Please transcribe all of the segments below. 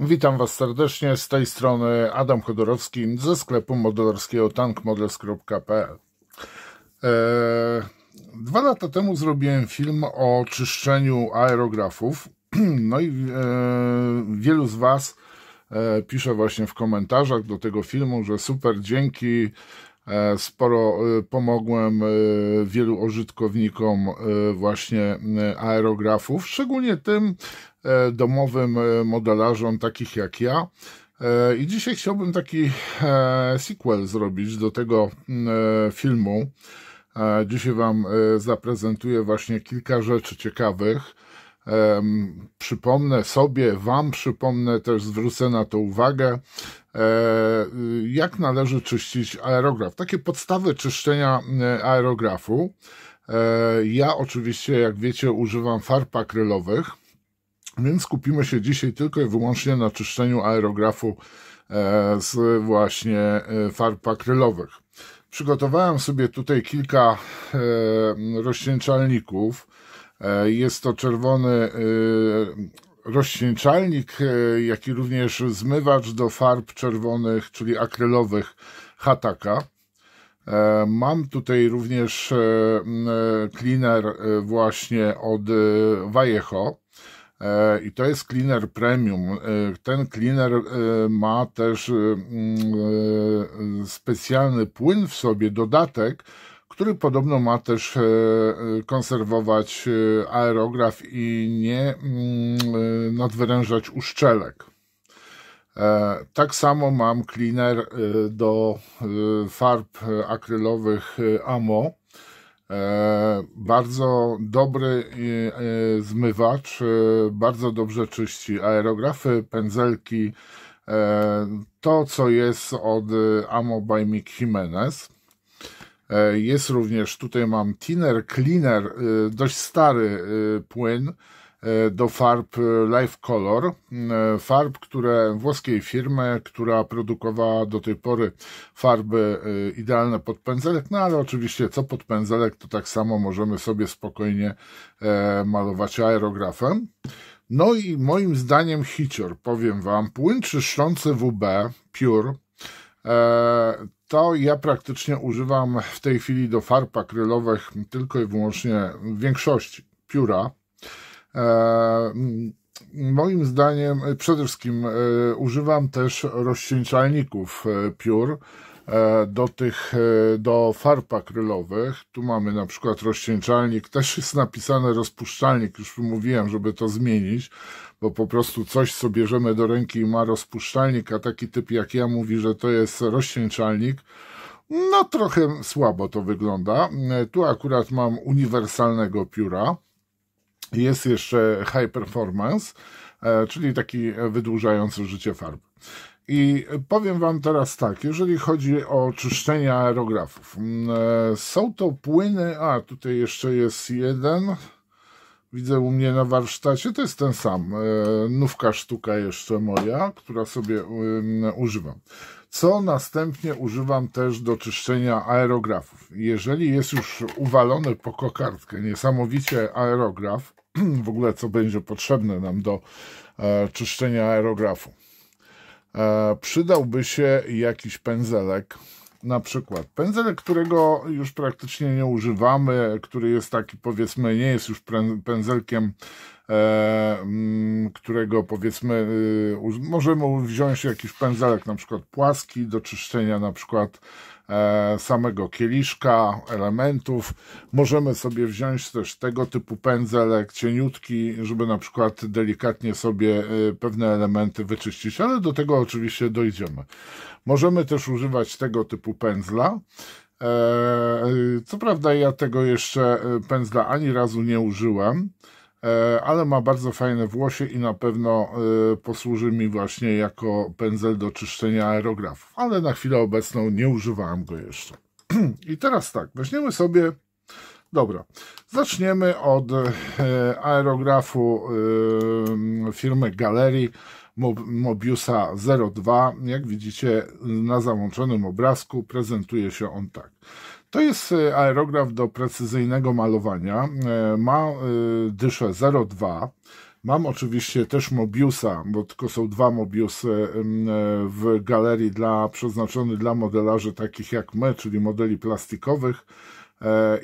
Witam Was serdecznie, z tej strony Adam Chodorowski ze sklepu modelarskiego tankmodels.pl. 2 lata temu zrobiłem film o czyszczeniu aerografów, no i wielu z Was pisze właśnie w komentarzach do tego filmu, że super, dzięki, sporo pomogłem wielu użytkownikom właśnie aerografów, szczególnie tym domowym modelarzom takich jak ja. I dzisiaj chciałbym taki sequel zrobić do tego filmu. Dzisiaj Wam zaprezentuję właśnie kilka rzeczy ciekawych. Przypomnę sobie, Wam przypomnę, też zwrócę na to uwagę, jak należy czyścić aerograf. Takie podstawy czyszczenia aerografu. Ja oczywiście, jak wiecie, używam farb akrylowych, więc skupimy się dzisiaj tylko i wyłącznie na czyszczeniu aerografu z właśnie farb akrylowych. Przygotowałem sobie tutaj kilka rozcieńczalników. Jest to czerwony rozcieńczalnik, jak i również zmywacz do farb czerwonych, czyli akrylowych Hataka. Mam tutaj również cleaner właśnie od Vallejo. I to jest cleaner premium. Ten cleaner ma też specjalny płyn w sobie, dodatek, który podobno ma też konserwować aerograf i nie nadwyrężać uszczelek. Tak samo mam cleaner do farb akrylowych Amo. Bardzo dobry zmywacz, bardzo dobrze czyści aerografy, pędzelki, to co jest od Amo by Mick Jimenez. Jest również, tutaj mam Thinner Cleaner, dość stary płyn do farb Life Color, farb, włoskiej firmy, która produkowała do tej pory farby idealne pod pędzelek, no ale oczywiście co pod pędzelek, to tak samo możemy sobie spokojnie malować aerografem. No i moim zdaniem hicior, powiem Wam, płyn czyszczący WB Pure, to ja praktycznie używam w tej chwili do farb akrylowych tylko i wyłącznie w większości Pure'a. Moim zdaniem przede wszystkim używam też rozcieńczalników Pure do farb akrylowych. Tu mamy na przykład rozcieńczalnik, też jest napisane rozpuszczalnik, już mówiłem, żeby to zmienić, bo po prostu coś co bierzemy do ręki i ma rozpuszczalnik, a taki typ jak ja mówi, że to jest rozcieńczalnik. No trochę słabo to wygląda. Tu akurat mam uniwersalnego Pure'a. Jest jeszcze High Performance, czyli taki wydłużający życie farb. I powiem Wam teraz tak, jeżeli chodzi o czyszczenie aerografów. Są to płyny, tutaj jeszcze jest jeden, widzę u mnie na warsztacie, to jest ten sam, nówka sztuka jeszcze moja, która sobie używam. Co następnie używam też do czyszczenia aerografów. Jeżeli jest już uwalony po kokardkę niesamowicie aerograf, w ogóle co będzie potrzebne nam do czyszczenia aerografu, przydałby się jakiś pędzelek, na przykład pędzelek, którego już praktycznie nie używamy, który jest taki, powiedzmy, nie jest już pędzelkiem, którego powiedzmy możemy wziąć jakiś pędzelek na przykład płaski do czyszczenia na przykład samego kieliszka, elementów. Możemy sobie wziąć też tego typu pędzelek cieniutki, żeby na przykład delikatnie sobie pewne elementy wyczyścić, ale do tego oczywiście dojdziemy. Możemy też używać tego typu pędzla. Co prawda ja tego jeszcze pędzla ani razu nie użyłem, ale ma bardzo fajne włosie i na pewno posłuży mi właśnie jako pędzel do czyszczenia aerografów, ale na chwilę obecną nie używałem go jeszcze. I teraz tak, weźmiemy sobie, dobra, zaczniemy od aerografu firmy Galerii Mobiusa 02. Jak widzicie na załączonym obrazku prezentuje się on tak. To jest aerograf do precyzyjnego malowania, ma dyszę 0,2, Mam oczywiście też Mobiusa, bo tylko są dwa Mobiusy w galerii przeznaczone dla modelarzy takich jak my, czyli modeli plastikowych.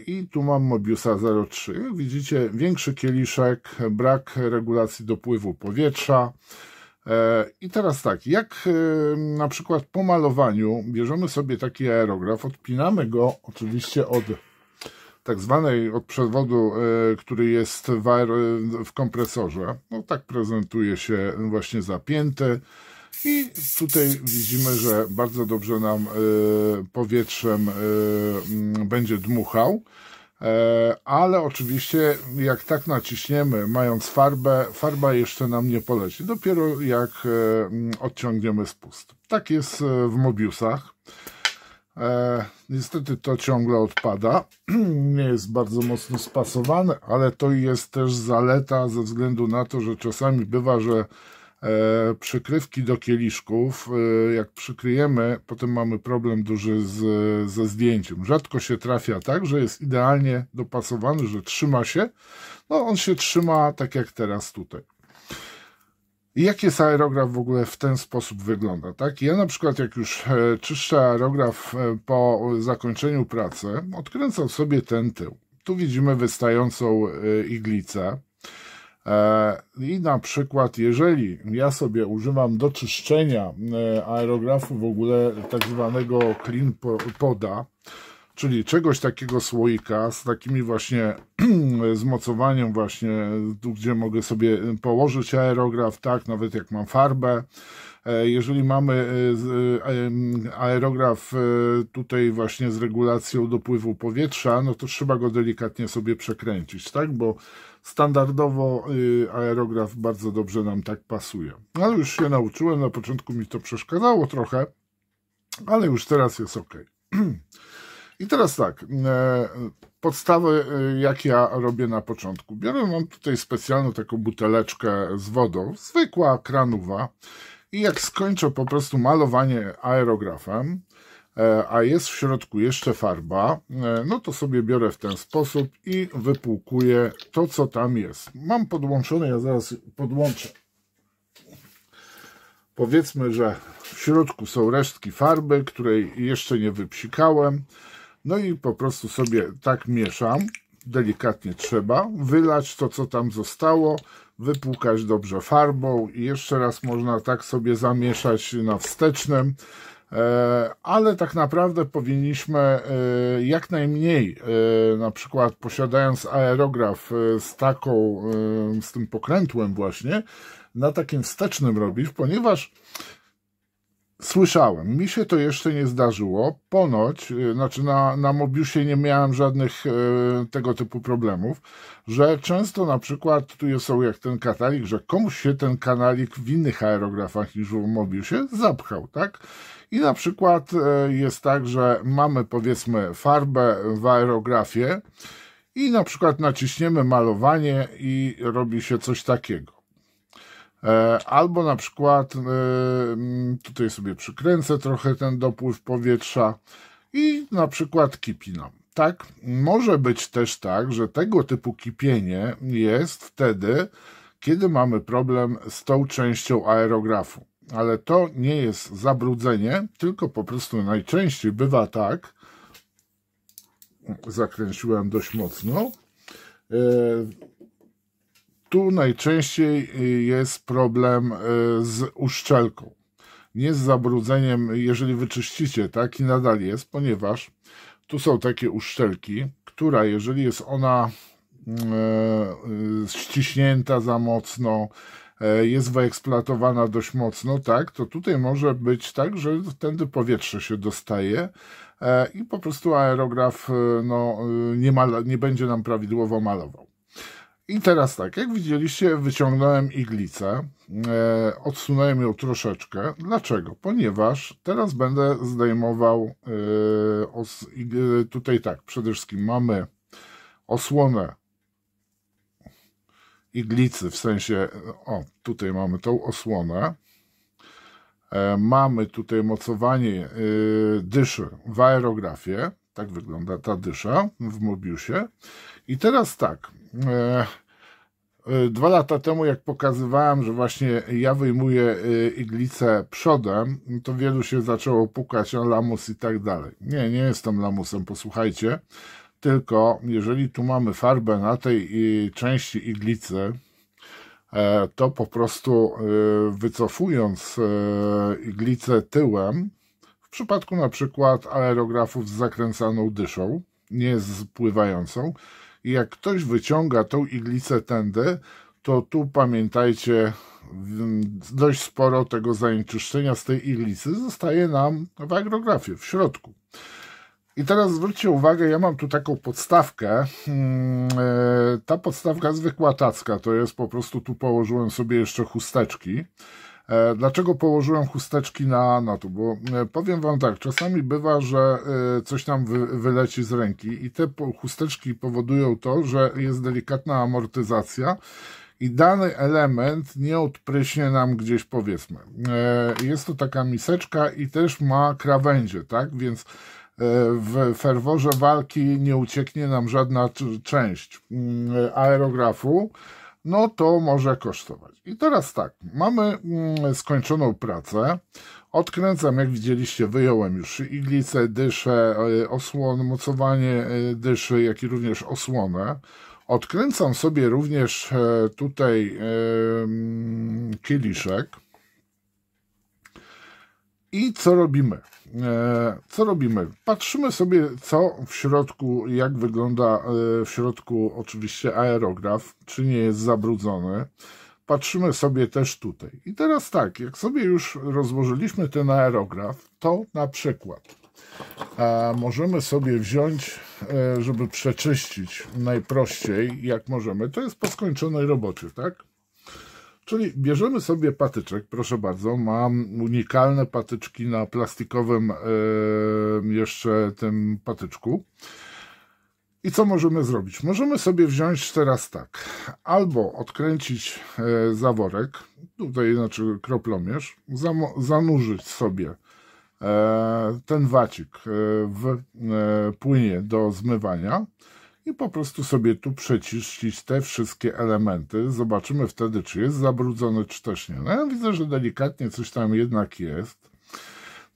I tu mam Mobiusa 03. Jak widzicie, większy kieliszek, brak regulacji dopływu powietrza. I teraz tak, jak na przykład po malowaniu bierzemy sobie taki aerograf, odpinamy go oczywiście od tak zwanej, od przewodu, który jest w kompresorze. No tak prezentuje się właśnie zapięty. I tutaj widzimy, że bardzo dobrze nam powietrzem będzie dmuchał. Ale oczywiście jak tak naciśniemy, mając farbę, farba jeszcze nam nie poleci. Dopiero jak odciągniemy spust. Tak jest w Mobiusach. Niestety to ciągle odpada. Nie jest bardzo mocno spasowane, ale to jest też zaleta ze względu na to, że czasami bywa, że przykrywki do kieliszków, jak przykryjemy, potem mamy problem duży ze zdjęciem. Rzadko się trafia tak, że jest idealnie dopasowany, że trzyma się. No on się trzyma tak jak teraz tutaj. I jak jest aerograf w ogóle w ten sposób wygląda, tak? Ja na przykład jak już czyszczę aerograf po zakończeniu pracy, odkręcam sobie ten tył. Tu widzimy wystającą iglicę. I na przykład jeżeli ja sobie używam do czyszczenia aerografu w ogóle tak zwanego clean poda, czyli czegoś takiego słoika z takimi właśnie zmocowaniem właśnie, tu gdzie mogę sobie położyć aerograf, tak, nawet jak mam farbę. Jeżeli mamy aerograf tutaj właśnie z regulacją dopływu powietrza, no to trzeba go delikatnie sobie przekręcić, tak, bo standardowo aerograf bardzo dobrze nam tak pasuje. Ale już się nauczyłem, na początku mi to przeszkadzało trochę, ale już teraz jest ok. I teraz tak, podstawy jak ja robię na początku. Mam tutaj specjalną taką buteleczkę z wodą, zwykła kranowa, i jak skończę po prostu malowanie aerografem, a jest w środku jeszcze farba, no to sobie biorę w ten sposób i wypłukuję to, co tam jest. Mam podłączone, ja zaraz podłączę. Powiedzmy, że w środku są resztki farby, której jeszcze nie wypsikałem. No i po prostu sobie tak mieszam. Delikatnie trzeba wylać to, co tam zostało, wypłukać dobrze farbą i jeszcze raz można tak sobie zamieszać na wstecznym. Ale tak naprawdę powinniśmy jak najmniej, na przykład posiadając aerograf z tym pokrętłem właśnie, na takim wstecznym robić, ponieważ słyszałem, mi się to jeszcze nie zdarzyło, ponoć, znaczy na Mobiusie nie miałem żadnych tego typu problemów, że często na przykład tu są jak ten katalik, że komuś się ten kanalik w innych aerografach niż w Mobiusie zapchał, tak? I na przykład jest tak, że mamy powiedzmy farbę w aerografie i na przykład naciśniemy malowanie i robi się coś takiego. Albo na przykład tutaj sobie przykręcę trochę ten dopływ powietrza i na przykład kipi nam. Tak, może być też tak, że tego typu kipienie jest wtedy, kiedy mamy problem z tą częścią aerografu. Ale to nie jest zabrudzenie, tylko po prostu najczęściej bywa tak, zakręciłem dość mocno, tu najczęściej jest problem z uszczelką. Nie z zabrudzeniem, jeżeli wyczyścicie, tak, i nadal jest, ponieważ tu są takie uszczelki, która jeżeli jest ona ściśnięta za mocno, jest wyeksploatowana dość mocno, tak, to tutaj może być tak, że wtedy powietrze się dostaje i po prostu aerograf no, nie będzie nam prawidłowo malował. I teraz tak, jak widzieliście, wyciągnąłem iglicę, odsunąłem ją troszeczkę. Dlaczego? Ponieważ teraz będę zdejmował, tutaj tak, przede wszystkim mamy osłonę iglicy, w sensie, o, tutaj mamy tą osłonę, mamy tutaj mocowanie dyszy w aerografie, tak wygląda ta dysza w Mobiusie. I teraz tak, 2 lata temu, jak pokazywałem, że właśnie ja wyjmuję iglicę przodem, to wielu się zaczęło pukać o lamus i tak dalej. Nie, nie jestem lamusem, posłuchajcie. Tylko jeżeli tu mamy farbę na tej części iglicy, to po prostu wycofując iglicę tyłem, w przypadku na przykład aerografów z zakręcaną dyszą, nie z pływającą, i jak ktoś wyciąga tą iglicę tędy, to tu pamiętajcie, dość sporo tego zanieczyszczenia z tej iglicy zostaje nam w aerografie, w środku. I teraz zwróćcie uwagę, ja mam tu taką podstawkę. Ta podstawka zwykła tacka, to jest po prostu, tu położyłem sobie jeszcze chusteczki. Dlaczego położyłem chusteczki na to? Bo powiem wam tak, czasami bywa, że coś nam wyleci z ręki i te chusteczki powodują to, że jest delikatna amortyzacja i dany element nie odpryśnie nam gdzieś, powiedzmy. Jest to taka miseczka i też ma krawędzie, tak? Więc w ferworze walki nie ucieknie nam żadna część aerografu, no to może kosztować. I teraz tak, mamy skończoną pracę, odkręcam, jak widzieliście, wyjąłem już iglicę, dyszę, mocowanie dyszy, jak i również osłonę. Odkręcam sobie również tutaj kieliszek. I co robimy? Patrzymy sobie, co w środku, jak wygląda w środku oczywiście aerograf, czy nie jest zabrudzony. Patrzymy sobie też tutaj. I teraz tak, jak sobie już rozłożyliśmy ten aerograf, to na przykład możemy sobie wziąć, żeby przeczyścić najprościej, jak możemy. To jest po skończonej robocie, tak? Czyli bierzemy sobie patyczek, proszę bardzo, mam unikalne patyczki na plastikowym jeszcze tym patyczku. I co możemy zrobić? Możemy sobie wziąć teraz tak, albo odkręcić zaworek, tutaj znaczy kroplomierz, zanurzyć sobie ten wacik w płynie do zmywania, i po prostu sobie tu przeczyścić te wszystkie elementy. Zobaczymy wtedy, czy jest zabrudzony, czy też nie. No ja widzę, że delikatnie coś tam jednak jest.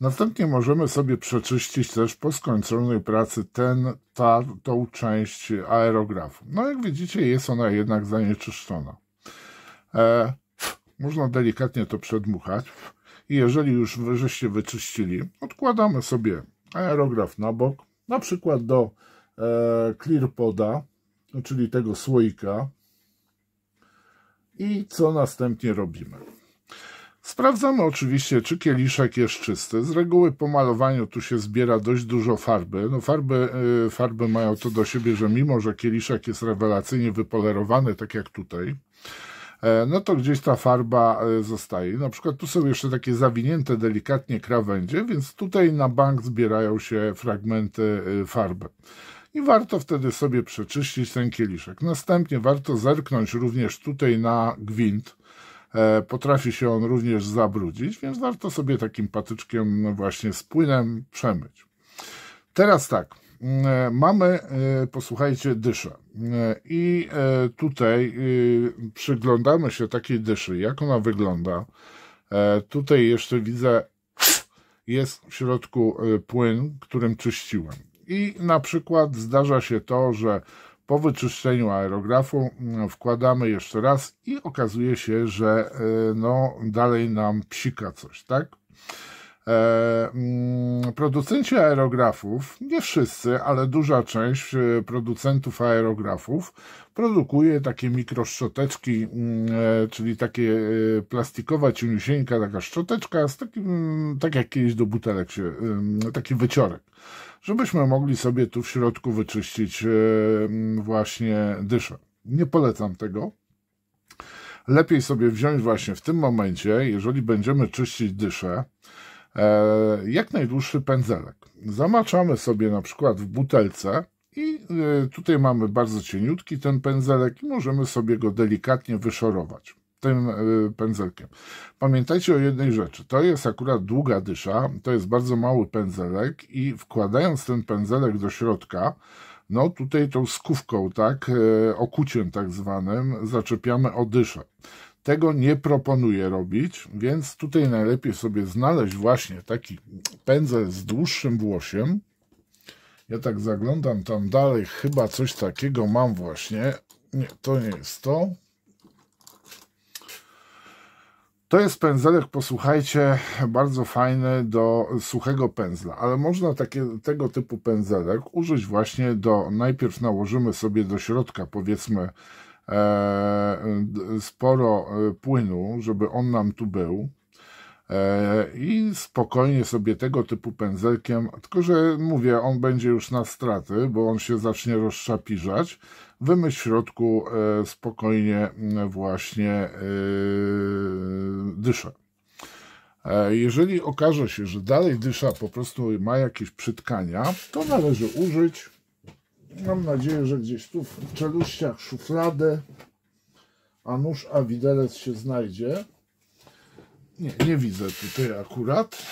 Następnie możemy sobie przeczyścić też po skończonej pracy tą część aerografu. No jak widzicie, jest ona jednak zanieczyszczona. Można delikatnie to przedmuchać. I jeżeli już żeście wyczyścili, odkładamy sobie aerograf na bok, na przykład do ClearPoda, czyli tego słoika. I co następnie robimy? Sprawdzamy oczywiście, czy kieliszek jest czysty. Z reguły po malowaniu tu się zbiera dość dużo farby. No farby mają to do siebie, że mimo, że kieliszek jest rewelacyjnie wypolerowany, tak jak tutaj, no to gdzieś ta farba zostaje. Na przykład tu są jeszcze takie zawinięte delikatnie krawędzie, więc tutaj na bank zbierają się fragmenty farby. I warto wtedy sobie przeczyścić ten kieliszek. Następnie warto zerknąć również tutaj na gwint. Potrafi się on również zabrudzić, więc warto sobie takim patyczkiem właśnie z płynem przemyć. Teraz tak, mamy, posłuchajcie, dyszę. I tutaj przyglądamy się takiej dyszy, jak ona wygląda. Tutaj jeszcze widzę, jest w środku płyn, którym czyściłem. I na przykład zdarza się to, że po wyczyszczeniu aerografu wkładamy jeszcze raz i okazuje się, że no, dalej nam psika coś, tak? Producenci aerografów, nie wszyscy, ale duża część producentów aerografów produkuje takie mikroszczoteczki, czyli takie plastikowa ciuniusieńka, taka szczoteczka, z takim, tak jak kiedyś do butelek się, taki wyciorek, żebyśmy mogli sobie tu w środku wyczyścić właśnie dyszę. Nie polecam tego. Lepiej sobie wziąć właśnie w tym momencie, jeżeli będziemy czyścić dyszę, jak najdłuższy pędzelek. Zamaczamy sobie na przykład w butelce i tutaj mamy bardzo cieniutki ten pędzelek i możemy sobie go delikatnie wyszorować tym pędzelkiem. Pamiętajcie o jednej rzeczy, to jest akurat długa dysza, to jest bardzo mały pędzelek i wkładając ten pędzelek do środka, no tutaj tą skówką, tak, okuciem tak zwanym, zaczepiamy o dyszę. Tego nie proponuję robić, więc tutaj najlepiej sobie znaleźć właśnie taki pędzel z dłuższym włosiem. Ja tak zaglądam tam dalej, chyba coś takiego mam właśnie. Nie, to nie jest to. To jest pędzelek, posłuchajcie, bardzo fajny do suchego pędzla, ale można tego typu pędzelek użyć właśnie najpierw nałożymy sobie do środka, powiedzmy, sporo płynu, żeby on nam tu był. I spokojnie sobie tego typu pędzelkiem, tylko że mówię, on będzie już na straty, bo on się zacznie rozszapiżać. Wymyśl w środku spokojnie właśnie dyszę. Jeżeli okaże się, że dalej dysza po prostu ma jakieś przytkania, to należy użyć, mam nadzieję, że gdzieś tu w czeluściach szufladę, a nóż, a widelec się znajdzie. Nie widzę tutaj akurat.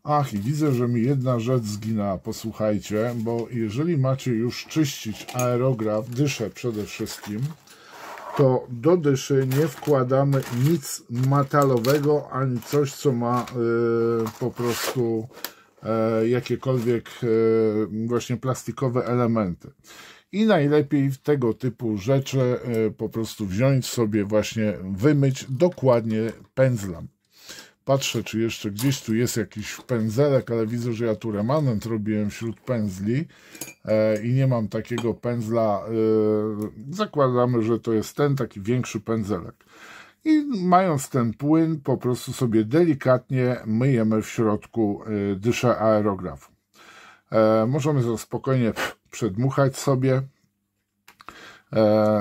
Ach, i widzę, że mi jedna rzecz zginęła, posłuchajcie, bo jeżeli macie już czyścić aerograf, dyszę przede wszystkim, to do dyszy nie wkładamy nic metalowego, ani coś, co ma po prostu jakiekolwiek właśnie plastikowe elementy. I najlepiej tego typu rzeczy po prostu wziąć sobie właśnie, wymyć dokładnie pędzlem. Patrzę, czy jeszcze gdzieś tu jest jakiś pędzelek, ale widzę, że ja tu remanent robiłem wśród pędzli i nie mam takiego pędzla. Zakładamy, że to jest ten taki większy pędzelek. I mając ten płyn, po prostu sobie delikatnie myjemy w środku dyszę aerografu. Możemy to spokojnie przedmuchać sobie.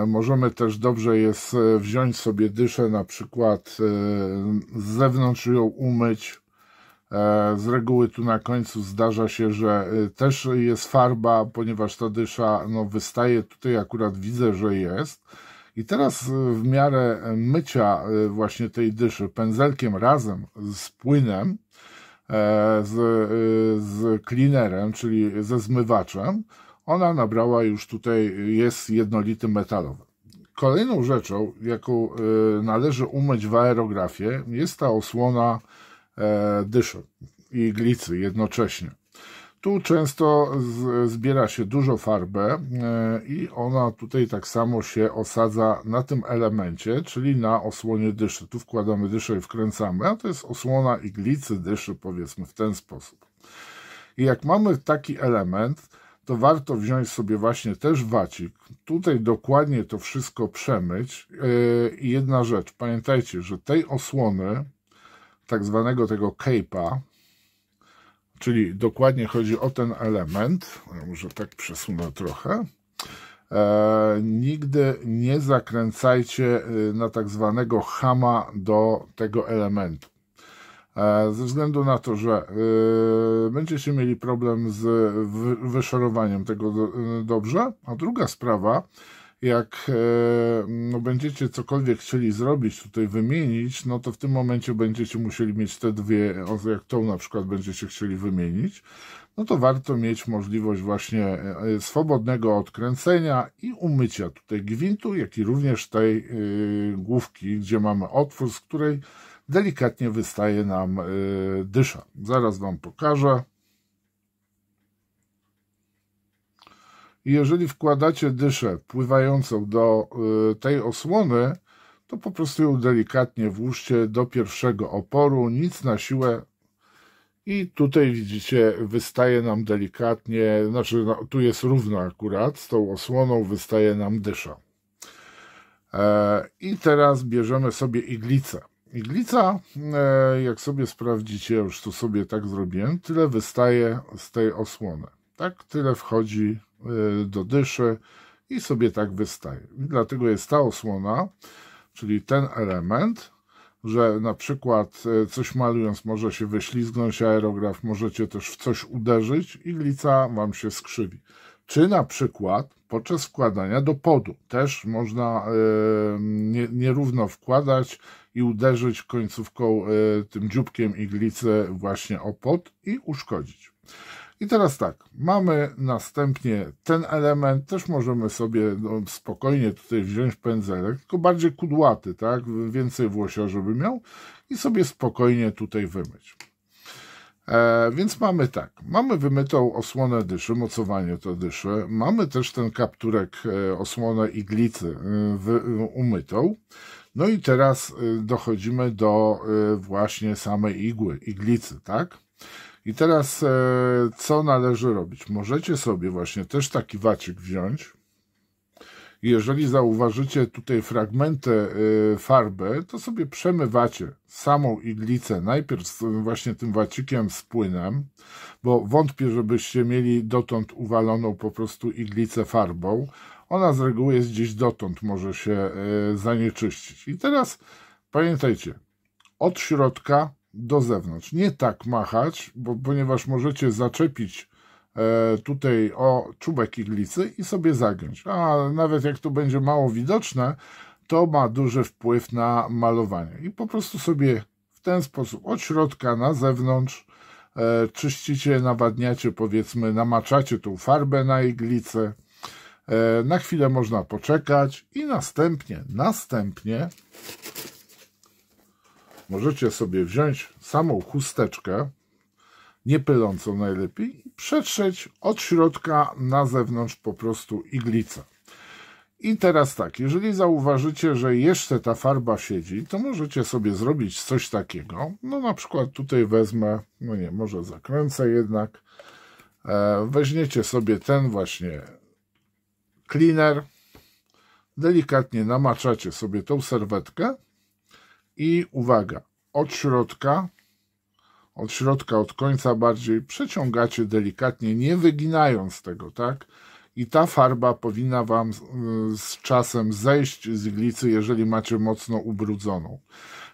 Możemy też dobrze jest wziąć sobie dyszę, na przykład z zewnątrz ją umyć. Z reguły tu na końcu zdarza się, że też jest farba, ponieważ ta dysza no, wystaje. Tutaj akurat widzę, że jest. I teraz w miarę mycia właśnie tej dyszy pędzelkiem razem z płynem, z cleanerem, czyli ze zmywaczem, ona nabrała już tutaj, jest jednolity metalowy. Kolejną rzeczą, jaką należy umyć w aerografie, jest ta osłona dyszy i iglicy jednocześnie. Tu często zbiera się dużo farby i ona tutaj tak samo się osadza na tym elemencie, czyli na osłonie dyszy. Tu wkładamy dyszę i wkręcamy, a to jest osłona iglicy dyszy, powiedzmy w ten sposób. I jak mamy taki element, to warto wziąć sobie właśnie też wacik, tutaj dokładnie to wszystko przemyć. I jedna rzecz, pamiętajcie, że tej osłony, tak zwanego tego cape'a, czyli dokładnie chodzi o ten element, ja może tak przesunę trochę, nigdy nie zakręcajcie na tak zwanego hama do tego elementu. Ze względu na to, że będziecie mieli problem z wyszorowaniem tego dobrze, a druga sprawa, jak no, będziecie cokolwiek chcieli zrobić, tutaj wymienić, no to w tym momencie będziecie musieli mieć te dwie, jak tą na przykład będziecie chcieli wymienić, no to warto mieć możliwość właśnie swobodnego odkręcenia i umycia tutaj gwintu, jak i również tej główki, gdzie mamy otwór, z której delikatnie wystaje nam dysza. Zaraz Wam pokażę. I jeżeli wkładacie dyszę pływającą do tej osłony, to po prostu ją delikatnie włóżcie do pierwszego oporu, nic na siłę. I tutaj widzicie, wystaje nam delikatnie, znaczy no, tu jest równo akurat, z tą osłoną wystaje nam dysza. I teraz bierzemy sobie iglicę. Iglica, jak sobie sprawdzicie, już tu sobie tak zrobiłem, tyle wystaje z tej osłony. Tak, tyle wchodzi do dyszy i sobie tak wystaje. I dlatego jest ta osłona, czyli ten element, że na przykład coś malując może się wyślizgnąć aerograf, możecie też w coś uderzyć, iglica Wam się skrzywi. Czy na przykład podczas wkładania do podu też można nierówno wkładać i uderzyć końcówką tym dzióbkiem iglicy właśnie o pod i uszkodzić. I teraz tak, mamy następnie ten element, też możemy sobie spokojnie tutaj wziąć pędzelek, tylko bardziej kudłaty, tak, więcej włosia, żeby miał i sobie spokojnie tutaj wymyć. Więc mamy tak, mamy wymytą osłonę dyszy, mocowanie to dyszy, mamy też ten kapturek, osłonę iglicy umytą, no i teraz dochodzimy do właśnie samej igły, iglicy, tak? I teraz co należy robić? Możecie sobie właśnie też taki wacik wziąć. Jeżeli zauważycie tutaj fragmenty farby, to sobie przemywacie samą iglicę, najpierw właśnie tym wacikiem z płynem, bo wątpię, żebyście mieli dotąd uwaloną po prostu iglicę farbą. Ona z reguły jest gdzieś dotąd, może się zanieczyścić. I teraz pamiętajcie, od środka do zewnątrz. Nie tak machać, ponieważ możecie zaczepić tutaj o czubek iglicy i sobie zagiąć. A nawet jak to będzie mało widoczne, to ma duży wpływ na malowanie. I po prostu sobie w ten sposób od środka na zewnątrz czyścicie, nawadniacie, powiedzmy, namaczacie tą farbę na iglicę. Na chwilę można poczekać i następnie możecie sobie wziąć samą chusteczkę, nie pylącą najlepiej, i przetrzeć od środka na zewnątrz po prostu iglicę. I teraz tak, jeżeli zauważycie, że jeszcze ta farba siedzi, to możecie sobie zrobić coś takiego. No na przykład tutaj wezmę, no nie, może zakręcę jednak. Weźmiecie sobie ten właśnie cleaner, delikatnie namaczacie sobie tą serwetkę i uwaga, od środka, od końca bardziej przeciągacie delikatnie, nie wyginając tego, tak? I ta farba powinna wam z czasem zejść z iglicy, jeżeli macie mocno ubrudzoną.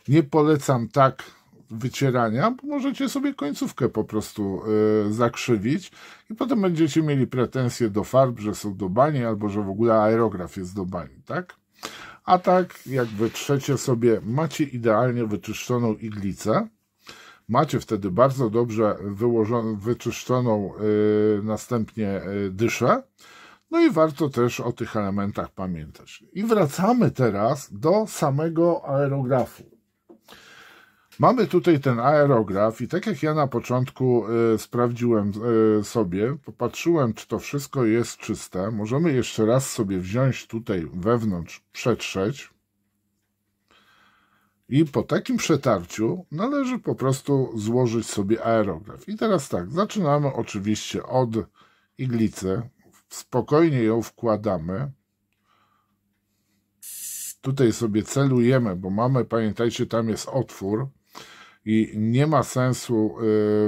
Nie polecam tak wycierania, bo możecie sobie końcówkę po prostu zakrzywić i potem będziecie mieli pretensje do farb, że są do bani albo że w ogóle aerograf jest do bani, tak? A tak jak wytrzecie sobie, macie idealnie wyczyszczoną iglicę. Macie wtedy bardzo dobrze wyczyszczoną następnie dyszę. No i warto też o tych elementach pamiętać. I wracamy teraz do samego aerografu. Mamy tutaj ten aerograf i tak jak ja na początku sprawdziłem sobie, popatrzyłem, czy to wszystko jest czyste. Możemy jeszcze raz sobie wziąć tutaj wewnątrz, przetrzeć. I po takim przetarciu należy po prostu złożyć sobie aerograf. I teraz tak, zaczynamy oczywiście od iglicy. Spokojnie ją wkładamy. Tutaj sobie celujemy, bo mamy, pamiętajcie, tam jest otwór i nie ma sensu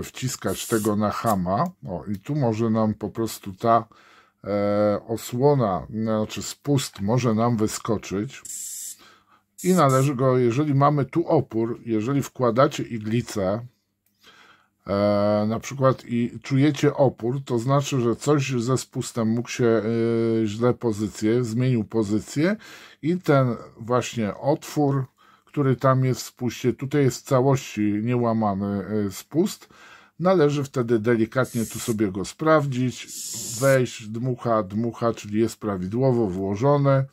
wciskać tego na hama. O, i tu może nam po prostu ta osłona, znaczy spust może nam wyskoczyć. I należy go, jeżeli mamy tu opór, jeżeli wkładacie iglicę, na przykład i czujecie opór, to znaczy, że coś ze spustem mógł się źle zmienił pozycję i ten właśnie otwór, który tam jest w spuście, tutaj jest w całości niełamany spust, należy wtedy delikatnie tu sobie go sprawdzić, wejść, dmucha, czyli jest prawidłowo włożone.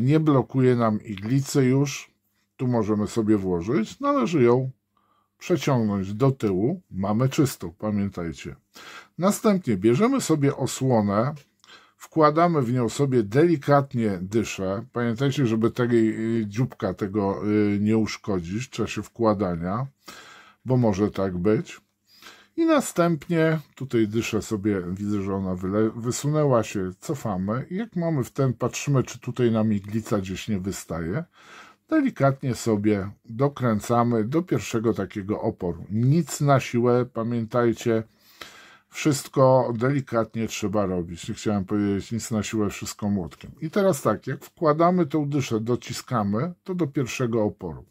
Nie blokuje nam iglicy już, tu możemy sobie włożyć, należy ją przeciągnąć do tyłu, mamy czystą, pamiętajcie. Następnie bierzemy sobie osłonę, wkładamy w nią sobie delikatnie dyszę, pamiętajcie, żeby dzióbka tego nie uszkodzić w czasie wkładania, bo może tak być. I następnie tutaj dyszę sobie, widzę, że ona wysunęła się, cofamy. I jak mamy w ten, patrzymy, czy tutaj nam iglica gdzieś nie wystaje. Delikatnie sobie dokręcamy do pierwszego takiego oporu. Nic na siłę, pamiętajcie, wszystko delikatnie trzeba robić. Nie chciałem powiedzieć nic na siłę, wszystko młotkiem. I teraz tak, jak wkładamy tą dyszę, dociskamy, to do pierwszego oporu.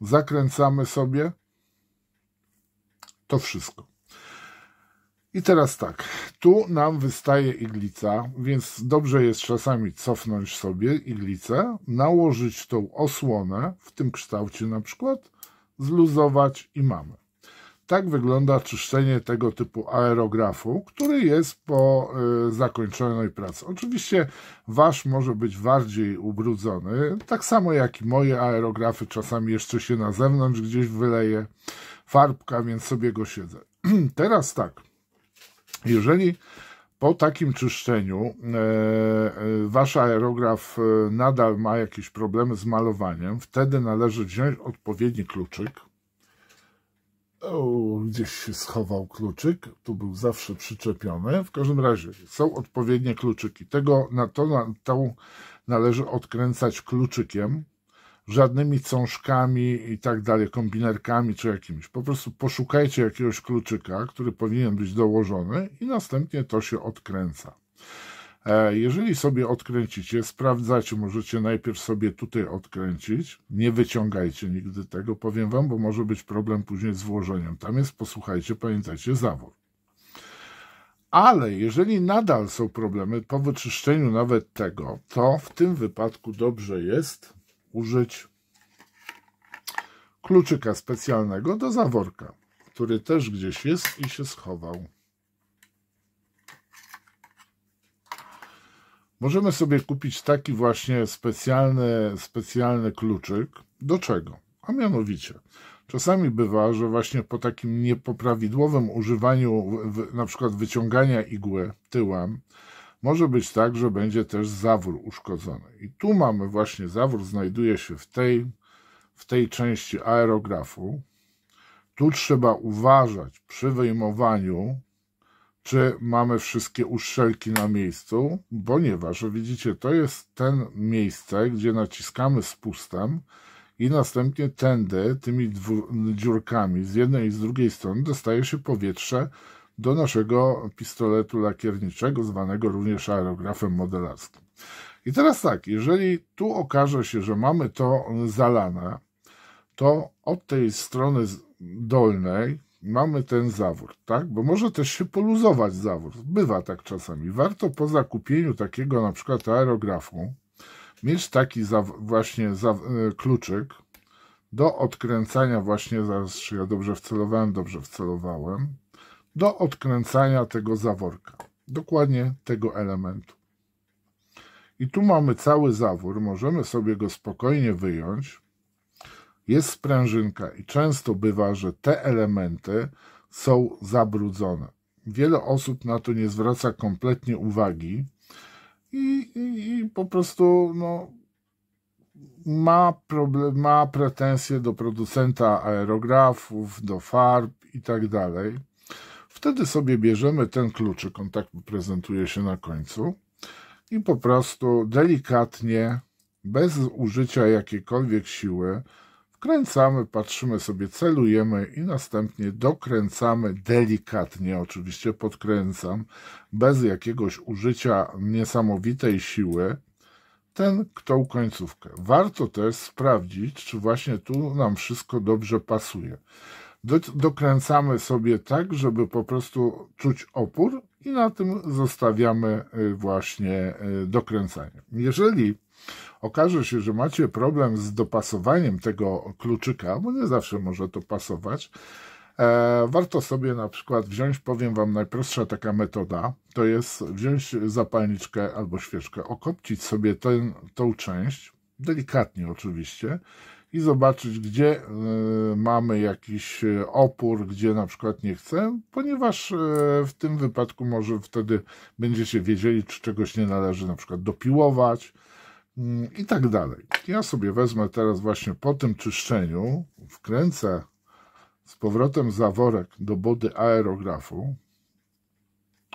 Zakręcamy sobie. To wszystko. I teraz tak, tu nam wystaje iglica, więc dobrze jest czasami cofnąć sobie iglicę, nałożyć tą osłonę w tym kształcie na przykład, zluzować i mamy. Tak wygląda czyszczenie tego typu aerografu, który jest po zakończonej pracy. Oczywiście wasz może być bardziej ubrudzony, tak samo jak i moje aerografy, czasami jeszcze się na zewnątrz gdzieś wyleje farbka, więc sobie go siedzę. Teraz tak, jeżeli po takim czyszczeniu wasz aerograf nadal ma jakieś problemy z malowaniem, wtedy należy wziąć odpowiedni kluczyk. O, gdzieś się schował kluczyk, tu był zawsze przyczepiony. W każdym razie są odpowiednie kluczyki. Na to należy odkręcać kluczykiem, żadnymi cążkami i tak dalej, kombinerkami czy jakimiś. Po prostu poszukajcie jakiegoś kluczyka, który powinien być dołożony i następnie to się odkręca. Jeżeli sobie odkręcicie, sprawdzacie, możecie najpierw sobie tutaj odkręcić, nie wyciągajcie nigdy tego, powiem wam, bo może być problem później z włożeniem. Tam jest, posłuchajcie, pamiętajcie, zawór. Ale jeżeli nadal są problemy po wyczyszczeniu nawet tego, to w tym wypadku dobrze jest użyć kluczyka specjalnego do zaworka, który też gdzieś jest i się schował. Możemy sobie kupić taki właśnie specjalny kluczyk. Do czego? A mianowicie, czasami bywa, że właśnie po takim niepoprawidłowym używaniu, na przykład wyciągania igły tyłem, może być tak, że będzie też zawór uszkodzony. I tu mamy właśnie zawór, znajduje się w tej części aerografu. Tu trzeba uważać przy wyjmowaniu, czy mamy wszystkie uszczelki na miejscu, ponieważ, widzicie, to jest ten miejsce, gdzie naciskamy spustem i następnie tędy, tymi dziurkami z jednej i z drugiej strony dostaje się powietrze do naszego pistoletu lakierniczego, zwanego również aerografem modelarskim. I teraz tak, jeżeli tu okaże się, że mamy to zalane, to od tej strony dolnej mamy ten zawór, tak? Bo może też się poluzować zawór. Bywa tak czasami. Warto po zakupieniu takiego na przykład aerografu mieć taki kluczyk do odkręcania właśnie, zaraz czy ja dobrze wcelowałem, do odkręcania tego zaworka. Dokładnie tego elementu. I tu mamy cały zawór, możemy sobie go spokojnie wyjąć. Jest sprężynka i często bywa, że te elementy są zabrudzone. Wiele osób na to nie zwraca kompletnie uwagi i po prostu no, ma pretensje do producenta aerografów, do farb i tak dalej. Wtedy sobie bierzemy ten kluczyk, on tak prezentuje się na końcu i po prostu delikatnie, bez użycia jakiejkolwiek siły, wkręcamy, patrzymy sobie, celujemy i następnie dokręcamy delikatnie, oczywiście podkręcam, bez jakiegoś użycia niesamowitej siły, tą końcówkę. Warto też sprawdzić, czy właśnie tu nam wszystko dobrze pasuje. Dokręcamy sobie tak, żeby po prostu czuć opór i na tym zostawiamy właśnie dokręcanie. Jeżeli okaże się, że macie problem z dopasowaniem tego kluczyka, bo nie zawsze może to pasować, warto sobie na przykład wziąć, powiem wam, najprostsza taka metoda, to jest wziąć zapalniczkę albo świeczkę, okopcić sobie tą część, delikatnie oczywiście, i zobaczyć, gdzie mamy jakiś opór, gdzie na przykład nie chcę, ponieważ w tym wypadku może wtedy będziecie wiedzieli, czy czegoś nie należy na przykład dopiłować i tak dalej. Ja sobie wezmę teraz właśnie po tym czyszczeniu, wkręcę z powrotem zaworek do body aerografu.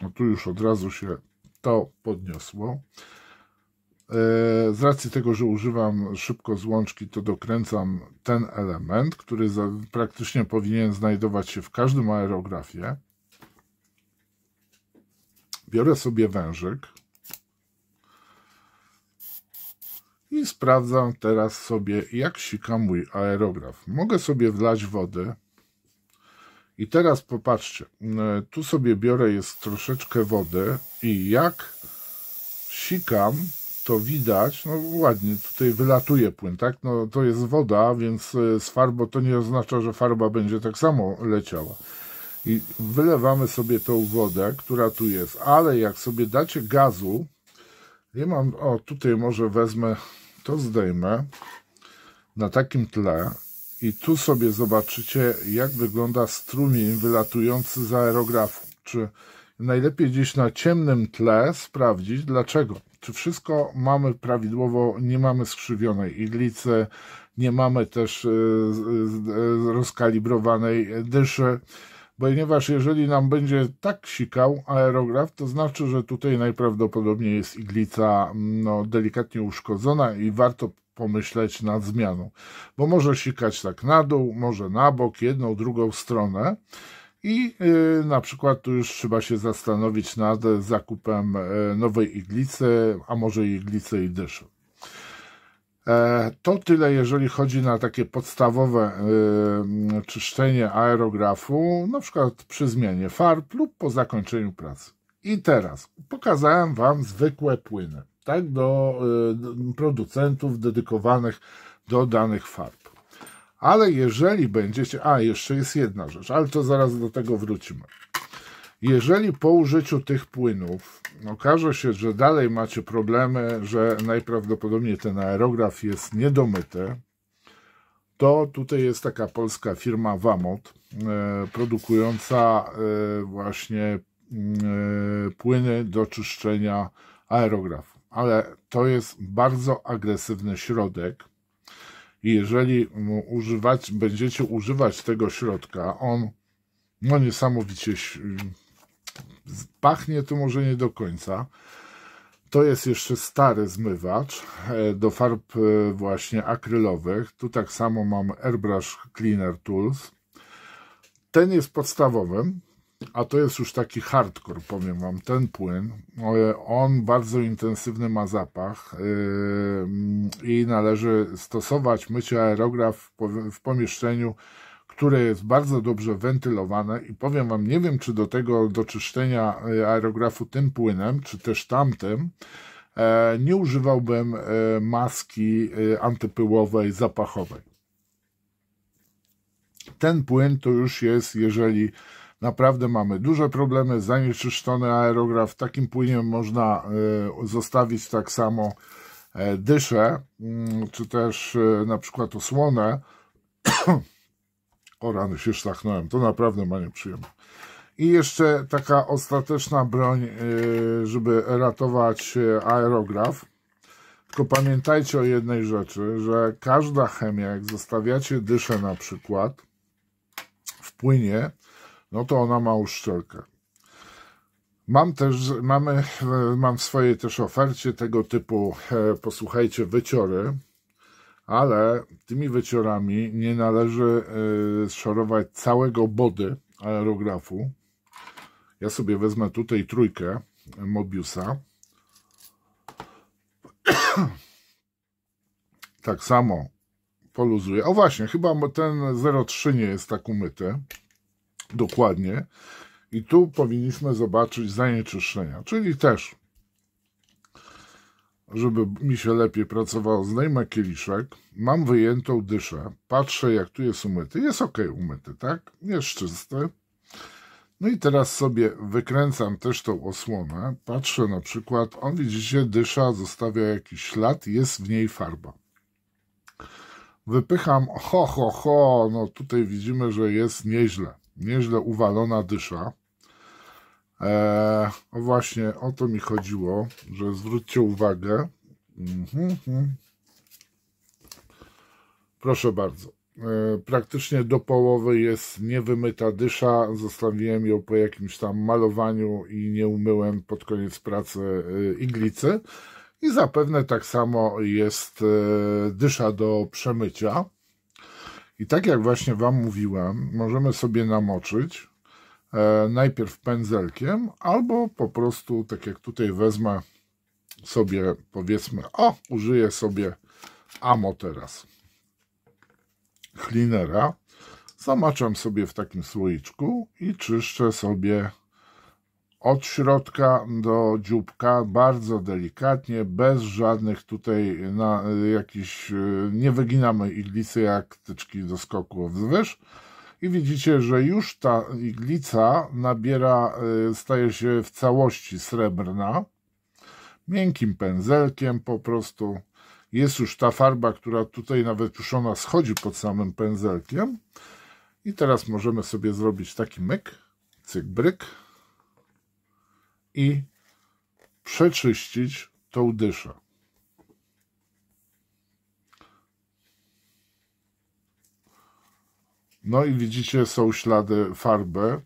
O, tu już od razu się to podniosło. Z racji tego, że używam szybko złączki, to dokręcam ten element, który praktycznie powinien znajdować się w każdym aerografie. Biorę sobie wężyk i sprawdzam teraz sobie, jak sika mój aerograf. Mogę sobie wlać wody i teraz popatrzcie, tu sobie biorę, jest troszeczkę wody i jak sikam, to widać, no ładnie, tutaj wylatuje płyn, tak? No to jest woda, więc z farbą to nie oznacza, że farba będzie tak samo leciała. I wylewamy sobie tą wodę, która tu jest, ale jak sobie dacie gazu, nie mam, o tutaj może wezmę, to zdejmę na takim tle i tu sobie zobaczycie, jak wygląda strumień wylatujący z aerografu. Czy najlepiej gdzieś na ciemnym tle sprawdzić, dlaczego. Czy wszystko mamy prawidłowo, nie mamy skrzywionej iglicy, nie mamy też rozkalibrowanej dyszy, ponieważ jeżeli nam będzie tak sikał aerograf, to znaczy, że tutaj najprawdopodobniej jest iglica no, delikatnie uszkodzona i warto pomyśleć nad zmianą, bo może sikać tak na dół, może na bok, jedną, drugą stronę i na przykład tu już trzeba się zastanowić nad zakupem nowej iglicy, a może iglicy i dyszy. To tyle, jeżeli chodzi na takie podstawowe czyszczenie aerografu, na przykład przy zmianie farb lub po zakończeniu pracy. I teraz pokazałem Wam zwykłe płyny, tak, do producentów dedykowanych do danych farb. Ale jeżeli będziecie, jeszcze jest jedna rzecz, ale to zaraz do tego wrócimy. Jeżeli po użyciu tych płynów okaże się, że dalej macie problemy, że najprawdopodobniej ten aerograf jest niedomyty, to tutaj jest taka polska firma Vamot, produkująca właśnie płyny do czyszczenia aerografu. Ale to jest bardzo agresywny środek i jeżeli będziecie używać tego środka, on no niesamowicie pachnie, to może nie do końca. To jest jeszcze stary zmywacz do farb właśnie akrylowych. Tu tak samo mam Airbrush Cleaner Tools. Ten jest podstawowym, a to jest już taki hardcore, powiem Wam, ten płyn. On bardzo intensywny ma zapach i należy stosować mycie aerograf w pomieszczeniu, które jest bardzo dobrze wentylowane i powiem Wam, nie wiem, czy do tego, do czyszczenia aerografu tym płynem, czy też tamtym, nie używałbym maski antypyłowej, zapachowej. Ten płyn to już jest, jeżeli naprawdę mamy duże problemy, zanieczyszczony aerograf, takim płynem można zostawić tak samo dyszę, czy też na przykład osłonę. O rany, się sztachnąłem, to naprawdę ma nieprzyjemne. I jeszcze taka ostateczna broń, żeby ratować aerograf. Tylko pamiętajcie o jednej rzeczy, że każda chemia, jak zostawiacie dyszę na przykład w płynie, no to ona ma uszczelkę. Mam w swojej też ofercie tego typu, posłuchajcie, wyciory, ale tymi wyciorami nie należy szorować całego body aerografu. Ja sobie wezmę tutaj trójkę Mobiusa. Tak samo poluzuję. O właśnie, chyba ten 0,3 nie jest tak umyty. Dokładnie. I tu powinniśmy zobaczyć zanieczyszczenia. Czyli też, żeby mi się lepiej pracowało, zdejmę kieliszek, mam wyjętą dyszę, patrzę, jak tu jest umyty. Jest ok umyty, tak? Jest czysty. No i teraz sobie wykręcam też tą osłonę, patrzę na przykład, widzicie, dysza zostawia jakiś ślad, jest w niej farba. Wypycham, no tutaj widzimy, że jest nieźle uwalona dysza. Właśnie o to mi chodziło, że zwróćcie uwagę. Proszę bardzo. Praktycznie do połowy jest niewymyta dysza. Zostawiłem ją po jakimś tam malowaniu i nie umyłem pod koniec pracy iglicy. I zapewne tak samo jest dysza do przemycia. I tak jak właśnie Wam mówiłem, możemy sobie namoczyć najpierw pędzelkiem, albo po prostu, tak jak tutaj wezmę sobie, powiedzmy, użyję sobie Amo teraz cleanera, zamaczam sobie w takim słoiczku i czyszczę sobie od środka do dzióbka, bardzo delikatnie, bez żadnych tutaj jakichś, nie wyginamy iglicy jak tyczki do skoku wzwyż. I widzicie, że już ta iglica nabiera, staje się w całości srebrna. Miękkim pędzelkiem po prostu. Jest już ta farba, która tutaj nawet już ona schodzi pod samym pędzelkiem. I teraz możemy sobie zrobić taki myk, cyk, bryk i przeczyścić tą dyszę. No i widzicie, są ślady farby.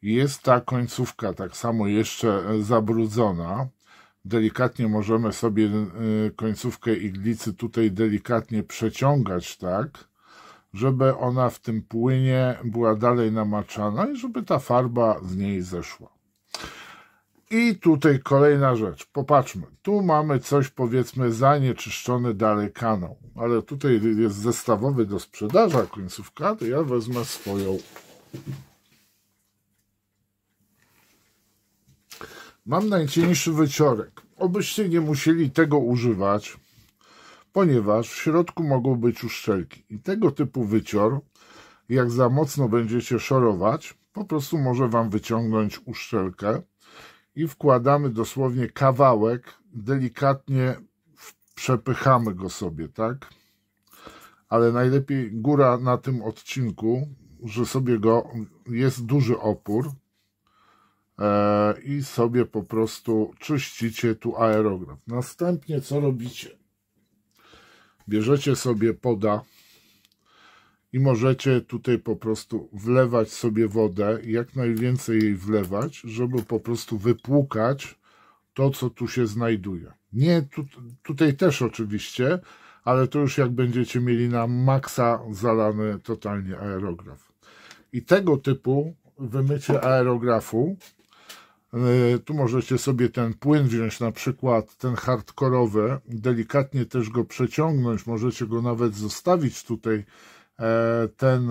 Jest ta końcówka tak samo jeszcze zabrudzona. Delikatnie możemy sobie końcówkę iglicy tutaj delikatnie przeciągać, tak, żeby ona w tym płynie była dalej namaczana i żeby ta farba z niej zeszła. I tutaj kolejna rzecz. Popatrzmy. Tu mamy coś, powiedzmy, zanieczyszczony dalej kanał. Ale tutaj jest zestawowy do sprzedaży końcówka, to ja wezmę swoją. Mam najcieńszy wyciorek. Obyście nie musieli tego używać, ponieważ w środku mogą być uszczelki. I tego typu wycior, jak za mocno będziecie szorować, po prostu może wam wyciągnąć uszczelkę. I wkładamy dosłownie kawałek, delikatnie przepychamy go sobie, tak? Ale najlepiej góra na tym odcinku, że sobie jest duży opór i sobie po prostu czyścicie tu aerograf. Następnie co robicie? Bierzecie sobie poda i możecie tutaj po prostu wlewać sobie wodę, jak najwięcej jej wlewać, żeby po prostu wypłukać to, co tu się znajduje. Nie tutaj też oczywiście, ale to już jak będziecie mieli na maksa zalany totalnie aerograf. I tego typu wymycie aerografu, tu możecie sobie ten płyn wziąć, na przykład ten hardkorowy, delikatnie też go przeciągnąć, możecie go nawet zostawić tutaj, ten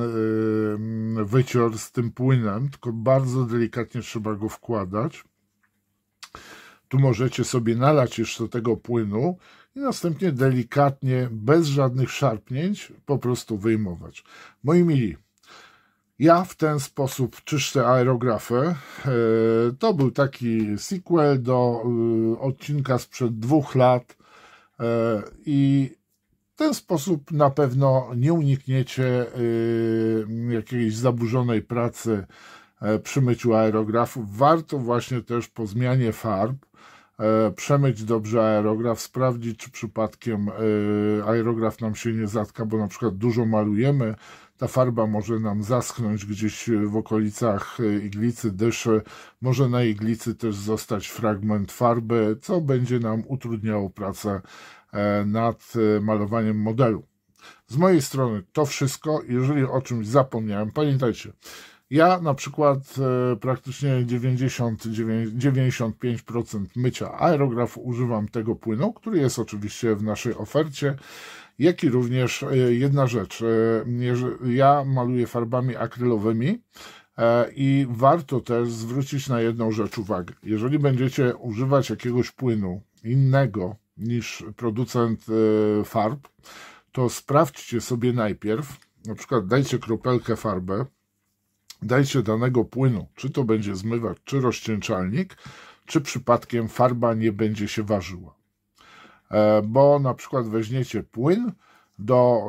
wycior z tym płynem, tylko bardzo delikatnie trzeba go wkładać. Tu możecie sobie nalać jeszcze tego płynu i następnie delikatnie, bez żadnych szarpnięć, po prostu wyjmować. Moi mili, ja w ten sposób czyszczę aerografy. To był taki sequel do odcinka sprzed 2 lat i w ten sposób na pewno nie unikniecie jakiejś zaburzonej pracy przy myciu aerografów. Warto właśnie też po zmianie farb przemyć dobrze aerograf, sprawdzić, czy przypadkiem aerograf nam się nie zatka, bo na przykład dużo malujemy, ta farba może nam zaschnąć gdzieś w okolicach iglicy, dyszy, może na iglicy też zostać fragment farby, co będzie nam utrudniało pracę nad malowaniem modelu. Z mojej strony to wszystko. Jeżeli o czymś zapomniałem, pamiętajcie, ja na przykład praktycznie 95% mycia aerografu używam tego płynu, który jest oczywiście w naszej ofercie, jak i również jedna rzecz, ja maluję farbami akrylowymi i warto też zwrócić na jedną rzecz uwagę. Jeżeli będziecie używać jakiegoś płynu innego niż producent farb, to sprawdźcie sobie najpierw, na przykład dajcie kropelkę farby, dajcie danego płynu, czy to będzie zmywacz, czy rozcieńczalnik, czy przypadkiem farba nie będzie się ważyła. Bo na przykład weźmiecie płyn do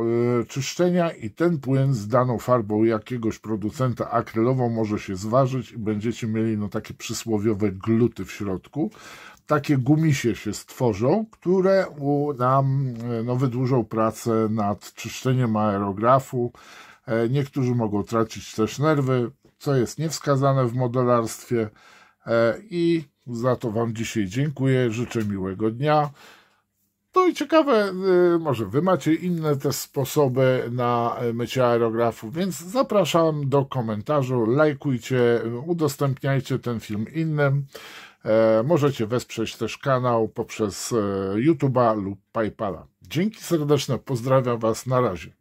czyszczenia i ten płyn z daną farbą jakiegoś producenta akrylową może się zważyć i będziecie mieli no takie przysłowiowe gluty w środku. Takie gumisie się stworzą, które nam wydłużą pracę nad czyszczeniem aerografu. Niektórzy mogą tracić też nerwy, co jest niewskazane w modelarstwie i za to Wam dzisiaj dziękuję, życzę miłego dnia. No i ciekawe, może Wy macie inne też sposoby na mycie aerografu, więc zapraszam do komentarzu, lajkujcie, udostępniajcie ten film innym. Możecie wesprzeć też kanał poprzez YouTube'a lub PayPala. Dzięki serdeczne, pozdrawiam Was, na razie.